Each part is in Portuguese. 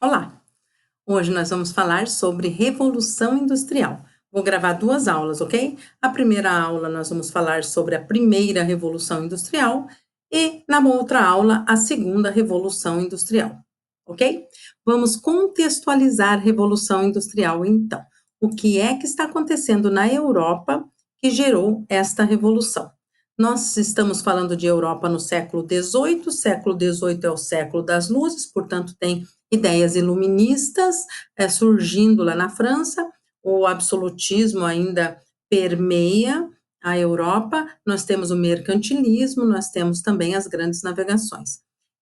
Olá! Hoje nós vamos falar sobre Revolução Industrial. Vou gravar duas aulas, ok? A primeira aula nós vamos falar sobre a primeira Revolução Industrial e, na outra aula, a segunda Revolução Industrial, ok? Vamos contextualizar a Revolução Industrial, então. O que é que está acontecendo na Europa que gerou esta revolução? Nós estamos falando de Europa no século XVIII é o século das luzes, portanto, tem ideias iluministas surgindo lá na França, o absolutismo ainda permeia a Europa, nós temos o mercantilismo, nós temos também as grandes navegações.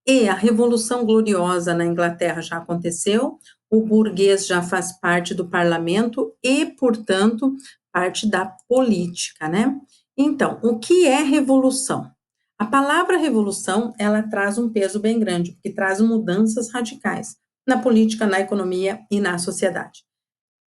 E a Revolução Gloriosa na Inglaterra já aconteceu, o burguês já faz parte do parlamento e, portanto, parte da política, né? Então, o que é revolução? A palavra revolução, ela traz um peso bem grande, porque traz mudanças radicais na política, na economia e na sociedade.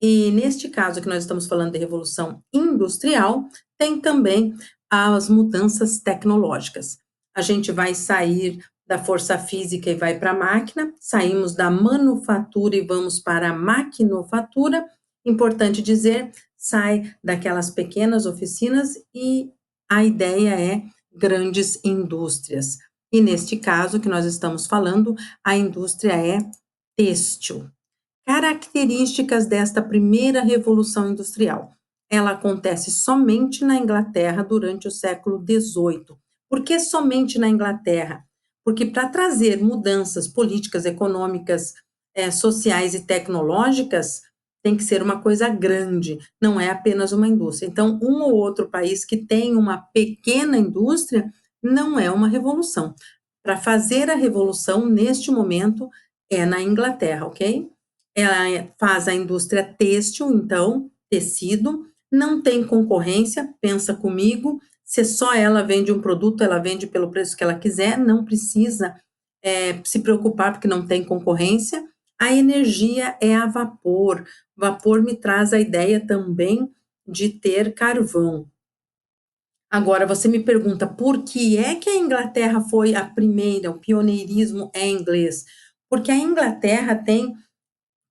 E neste caso que nós estamos falando de revolução industrial, tem também as mudanças tecnológicas. A gente vai sair da força física e vai para a máquina, saímos da manufatura e vamos para a maquinofatura. Importante dizer, sai daquelas pequenas oficinas e a ideia é grandes indústrias. E neste caso que nós estamos falando, a indústria é têxtil. Características desta primeira revolução industrial. Ela acontece somente na Inglaterra durante o século XVIII. Por que somente na Inglaterra? Porque para trazer mudanças políticas, econômicas, sociais e tecnológicas, tem que ser uma coisa grande, não é apenas uma indústria. Então, um ou outro país que tem uma pequena indústria não é uma revolução. Para fazer a revolução, neste momento, é na Inglaterra, ok? Ela faz a indústria têxtil, então, tecido, não tem concorrência, pensa comigo, se só ela vende um produto, ela vende pelo preço que ela quiser, não precisa se preocupar porque não tem concorrência. A energia é a vapor. Vapor me traz a ideia também de ter carvão. Agora, você me pergunta por que é que a Inglaterra foi a primeira, o pioneirismo é inglês? Porque a Inglaterra tem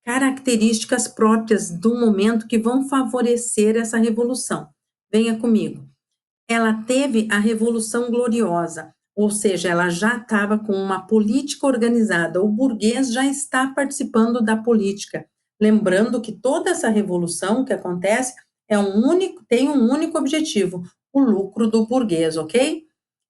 características próprias do momento que vão favorecer essa revolução. Venha comigo. Ela teve a Revolução Gloriosa, ou seja, ela já estava com uma política organizada, o burguês já está participando da política. Lembrando que toda essa revolução que acontece tem um único objetivo, o lucro do burguês, ok?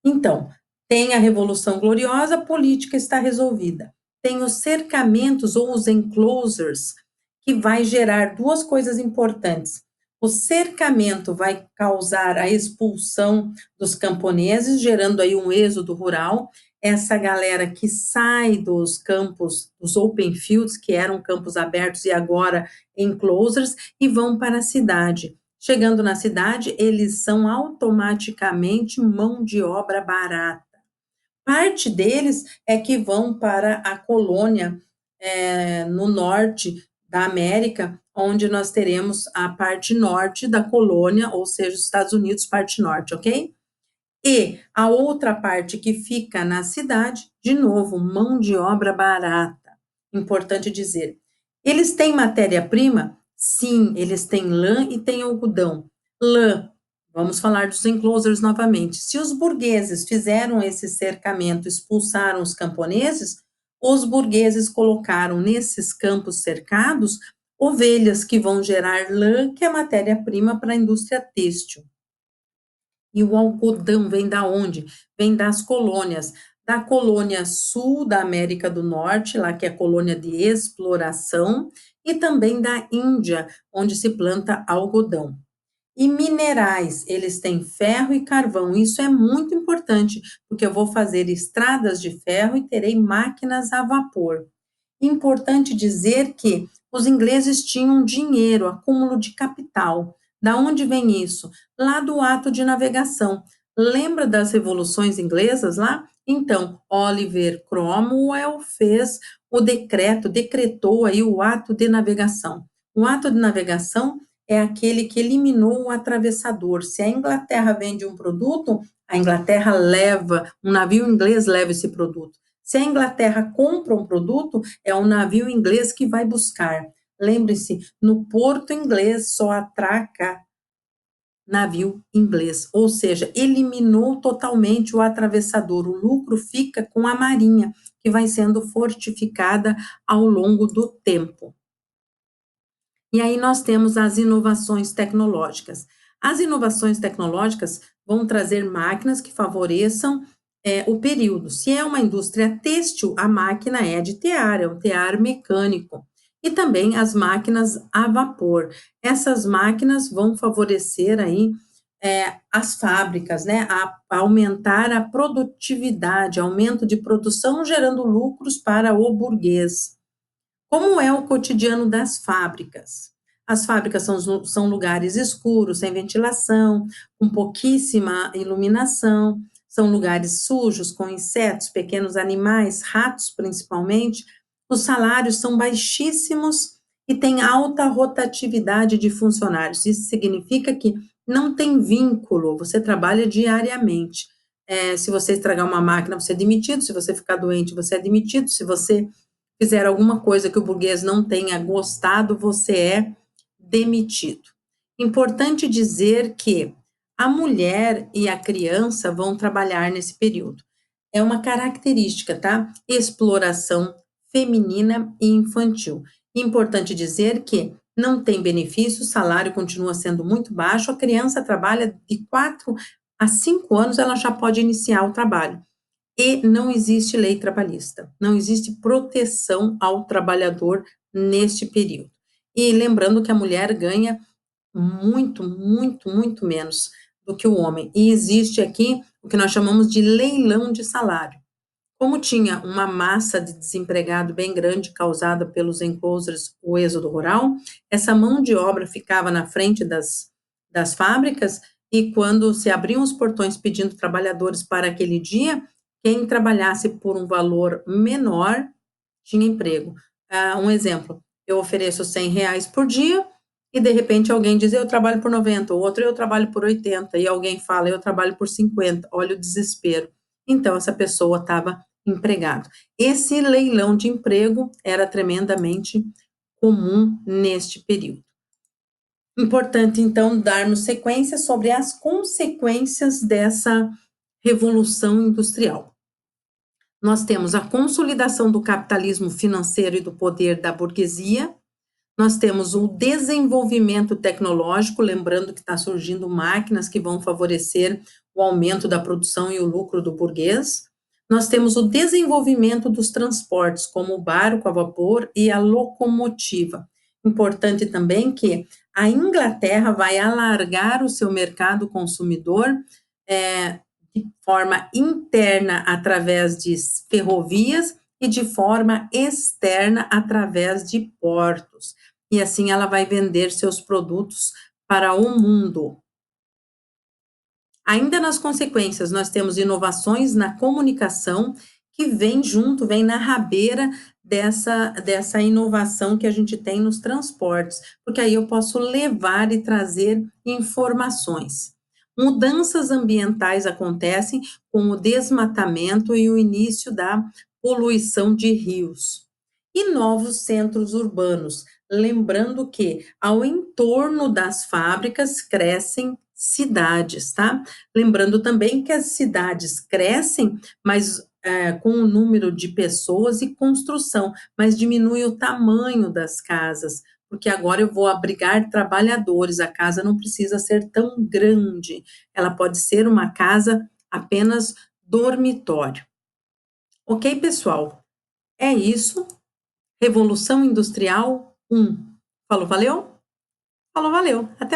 Então, tem a Revolução Gloriosa, a política está resolvida. Tem os cercamentos ou os enclosures, que vai gerar duas coisas importantes. O cercamento vai causar a expulsão dos camponeses, gerando aí um êxodo rural. Essa galera que sai dos campos, dos open fields, que eram campos abertos e agora enclosures, e vão para a cidade. Chegando na cidade, eles são automaticamente mão de obra barata. Parte deles é que vão para a colônia no norte da América, onde nós teremos a parte norte da colônia, ou seja, os Estados Unidos, parte norte, ok? E a outra parte que fica na cidade, de novo, mão de obra barata. Importante dizer. Eles têm matéria-prima? Sim, eles têm lã e têm algodão. Lã, vamos falar dos enclosures novamente. Se os burgueses fizeram esse cercamento, expulsaram os camponeses, os burgueses colocaram nesses campos cercados ovelhas que vão gerar lã, que é matéria-prima para a indústria têxtil. E o algodão vem da onde? Vem das colônias. Da colônia sul da América do Norte, lá que é a colônia de exploração, e também da Índia, onde se planta algodão. E minerais, eles têm ferro e carvão. Isso é muito importante, porque eu vou fazer estradas de ferro e terei máquinas a vapor. Importante dizer que os ingleses tinham dinheiro, acúmulo de capital. Da onde vem isso? Lá do ato de navegação. Lembra das revoluções inglesas lá? Então, Oliver Cromwell fez o decreto, decretou aí o ato de navegação. O ato de navegação é aquele que eliminou o atravessador. Se a Inglaterra vende um produto, a Inglaterra leva, um navio inglês leva esse produto. Se a Inglaterra compra um produto, é um navio inglês que vai buscar. Lembre-se, no porto inglês só atraca navio inglês, ou seja, eliminou totalmente o atravessador. O lucro fica com a marinha, que vai sendo fortificada ao longo do tempo. E aí nós temos as inovações tecnológicas. As inovações tecnológicas vão trazer máquinas que favoreçam o período. Se é uma indústria têxtil, a máquina é de tear, é um tear mecânico. E também as máquinas a vapor. Essas máquinas vão favorecer aí as fábricas, né, a aumentar a produtividade, aumento de produção, gerando lucros para o burguês. Como é o cotidiano das fábricas? As fábricas são lugares escuros, sem ventilação, com pouquíssima iluminação, são lugares sujos, com insetos, pequenos animais, ratos principalmente. Os salários são baixíssimos e tem alta rotatividade de funcionários. Isso significa que não tem vínculo, você trabalha diariamente. Se você estragar uma máquina, você é demitido, se você ficar doente, você é demitido, se você fizer alguma coisa que o burguês não tenha gostado, você é demitido. Importante dizer que a mulher e a criança vão trabalhar nesse período. É uma característica, tá? Exploração feminina e infantil. Importante dizer que não tem benefício, o salário continua sendo muito baixo, a criança trabalha de 4 a 5 anos, ela já pode iniciar o trabalho. E não existe lei trabalhista, não existe proteção ao trabalhador neste período. E lembrando que a mulher ganha muito, muito, muito menos do que o homem. E existe aqui o que nós chamamos de leilão de salário. Como tinha uma massa de desempregado bem grande causada pelos enclosures, o êxodo rural, essa mão de obra ficava na frente das fábricas e quando se abriam os portões pedindo trabalhadores para aquele dia, quem trabalhasse por um valor menor tinha emprego. Um exemplo, eu ofereço R$ 100 por dia e de repente alguém diz, eu trabalho por 90, o outro eu trabalho por 80, e alguém fala, eu trabalho por 50, olha o desespero. Então, essa pessoa estava empregado. Esse leilão de emprego era tremendamente comum neste período. Importante, então, darmos sequência sobre as consequências dessa revolução industrial. Nós temos a consolidação do capitalismo financeiro e do poder da burguesia, nós temos o desenvolvimento tecnológico, lembrando que está surgindo máquinas que vão favorecer o aumento da produção e o lucro do burguês. Nós temos o desenvolvimento dos transportes, como o barco a vapor e a locomotiva. Importante também que a Inglaterra vai alargar o seu mercado consumidor de forma interna através de ferrovias e de forma externa através de portos. E assim ela vai vender seus produtos para o mundo. Ainda nas consequências, nós temos inovações na comunicação que vem junto, vem na rabeira dessa inovação que a gente tem nos transportes, porque aí eu posso levar e trazer informações. Mudanças ambientais acontecem com o desmatamento e o início da poluição de rios. E novos centros urbanos, lembrando que ao entorno das fábricas crescem cidades, tá? Lembrando também que as cidades crescem, mas com o número de pessoas e construção, mas diminui o tamanho das casas, porque agora eu vou abrigar trabalhadores, a casa não precisa ser tão grande, ela pode ser uma casa apenas dormitório. Ok, pessoal? É isso. Revolução Industrial 1. Falou, valeu? Falou, valeu. Até mais.